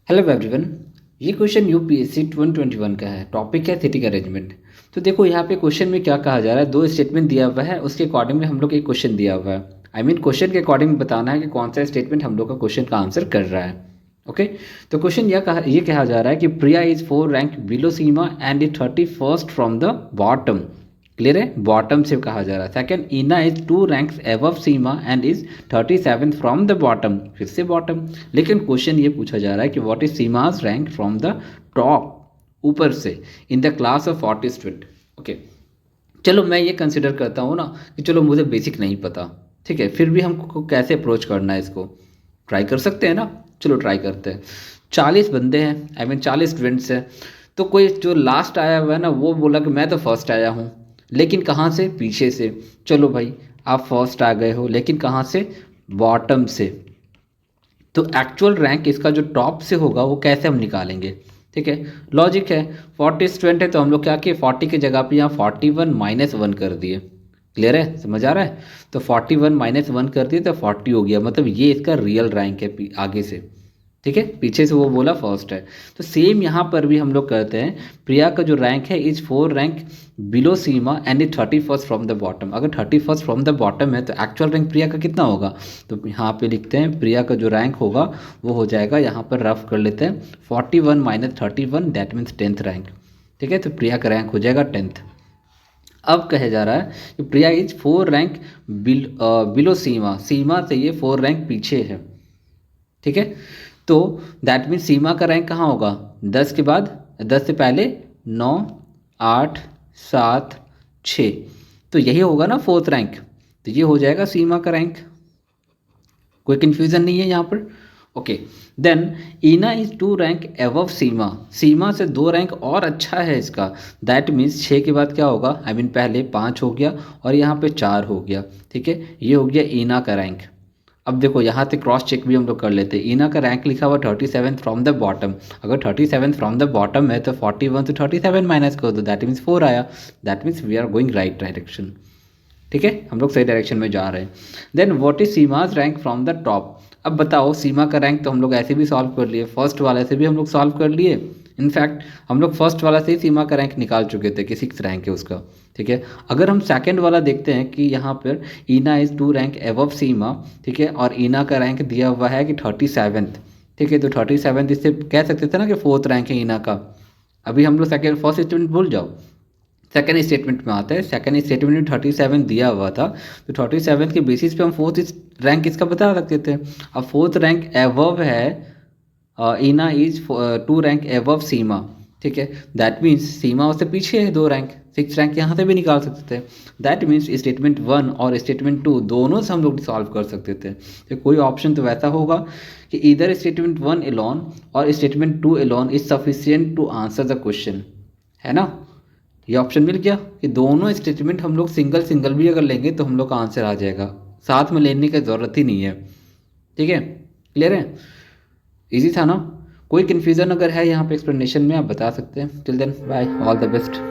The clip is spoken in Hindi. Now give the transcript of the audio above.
Hello everyone. ये क्वेश्चन यूपीएससी 2021 का है। टॉपिक है सिटिंग अरेंजमेंट। तो देखो यहाँ पे क्वेश्चन में क्या कहा जा रहा है, दो स्टेटमेंट दिया हुआ है, उसके अकॉर्डिंग में हम लोग एक क्वेश्चन दिया हुआ है। क्वेश्चन के अकॉर्डिंग बताना है कि कौन सा स्टेटमेंट हम लोग का क्वेश्चन का आंसर कर रहा है। ओके। तो क्वेश्चन ये कहा जा रहा है कि Priya is 4 rank below Seema and is 31st from the bottom. Clear है, बॉटम से कहा जा रहा है। Second, Ina is 2 ranks above Seema and is 37th from the bottom, फिर से बॉटम। लेकिन क्वेश्चन ये पूछा जा रहा है कि what is Seema's rank from the top, ऊपर से, in the class of 40 student. Okay, चलो मैं ये कंसिडर करता हूँ ना कि चलो मुझे बेसिक नहीं पता, ठीक है, फिर भी हमको कैसे अप्रोच करना है इसको ट्राई कर सकते हैं ना। चलो ट्राई करते हैं। 40 बंदे हैं, 40 स्टूडेंट्स हैं। तो कोई जो लास्ट आया हुआ है ना, वो बोला कि मैं तो फर्स्ट आया हूँ, लेकिन कहाँ से, पीछे से। चलो भाई, आप फर्स्ट आ गए हो, लेकिन कहाँ से, बॉटम से। तो एक्चुअल रैंक इसका जो टॉप से होगा वो कैसे हम निकालेंगे, ठीक है। लॉजिक है, 40 स्टूडेंट है तो हम लोग क्या किए, 40 की जगह पे यहाँ 41 माइनस 1 कर दिए। क्लियर है, समझ आ रहा है। तो 41 माइनस 1 कर दिए तो 40 हो गया, मतलब ये इसका रियल रैंक है आगे से, ठीक है। पीछे से वो बोला फर्स्ट है। तो सेम यहाँ पर भी हम लोग करते हैं। प्रिया का जो रैंक है is 4 rank below Seema and is 31st from the bottom. अगर 31st फ्रॉम द बॉटम है तो एक्चुअल रैंक प्रिया का कितना होगा, तो यहाँ पे लिखते हैं प्रिया का जो रैंक होगा वो हो जाएगा, यहाँ पर रफ कर लेते हैं, 41 minus 31 that means 10th rank, ठीक है। तो प्रिया का रैंक हो जाएगा 10th। अब कहे जा रहा है कि प्रिया इज 4 रैंक बिलो सीमा, सीमा से ये 4 रैंक पीछे है, ठीक है। तो दैट मीन्स सीमा का रैंक कहाँ होगा, 10 के बाद, 10 से पहले 9, 8, 7, 6, तो यही होगा ना फोर्थ रैंक। तो ये हो जाएगा सीमा का रैंक। कोई कंफ्यूजन नहीं है यहाँ पर। Okay, then Ina is 2 rank above Seema, Seema से 2 रैंक और अच्छा है इसका। दैट मीन्स 6 के बाद क्या होगा, पहले 5 हो गया और यहाँ पे 4 हो गया, ठीक है। ये हो गया ईना का रैंक। अब देखो यहाँ से क्रॉस चेक भी हम लोग कर लेते हैं। ईना का रैंक लिखा हुआ 37 फ्रॉम द बॉटम। अगर 37 फ्रॉम द बॉटम है तो 41 से 37 माइनस कर दो, दैट मीन्स 4 आया। That means we are going right direction, ठीक है, हम लोग सही डायरेक्शन में जा रहे हैं। Then what is Seema's rank from the top. अब बताओ, सीमा का रैंक तो हम लोग ऐसे भी सॉल्व कर लिए, फर्स्ट वाले से भी हम लोग सॉल्व कर लिए। इनफैक्ट हम लोग फर्स्ट वाला से ही सीमा का रैंक निकाल चुके थे कि 6 रैंक है उसका, ठीक है। अगर हम सेकंड वाला देखते हैं कि यहाँ पर ईना इज 2 रैंक एबव सीमा, ठीक है, और ईना का रैंक दिया हुआ है कि 37th, ठीक है। तो 37th इससे कह सकते थे ना कि 4th रैंक है ईना का। अभी हम लोग सेकेंड फर्स्ट स्टेटमेंट भूल जाओ, सेकेंड स्टेटमेंट में आता है। सेकेंड स्टेटमेंट में 37 दिया हुआ था, तो 37 के बेसिस पे हम फोर्थ रैंक इसका बता सकते थे। अब फोर्थ रैंक एबव है, ईना इज 2 रैंक एबव सीमा, ठीक है। दैट मीन्स सीमा उससे पीछे है 2 रैंक, 6 रैंक यहाँ से भी निकाल सकते थे। दैट मीन्स स्टेटमेंट 1 और स्टेटमेंट 2 दोनों से हम लोग सॉल्व कर सकते थे। तो कोई ऑप्शन तो वैसा होगा कि इधर स्टेटमेंट 1 एलोन और statement 2 alone is sufficient to answer the question, है ना। ये ऑप्शन मिल गया कि दोनों स्टेटमेंट हम लोग सिंगल सिंगल भी अगर लेंगे तो हम लोग का आंसर आ जाएगा, साथ में लेने की ज़रूरत ही नहीं है, ठीक है। क्लियर है, इजी था ना। कोई कन्फ्यूज़न अगर है यहाँ पे एक्सप्लेनेशन में आप बता सकते हैं। Till then bye, all the best.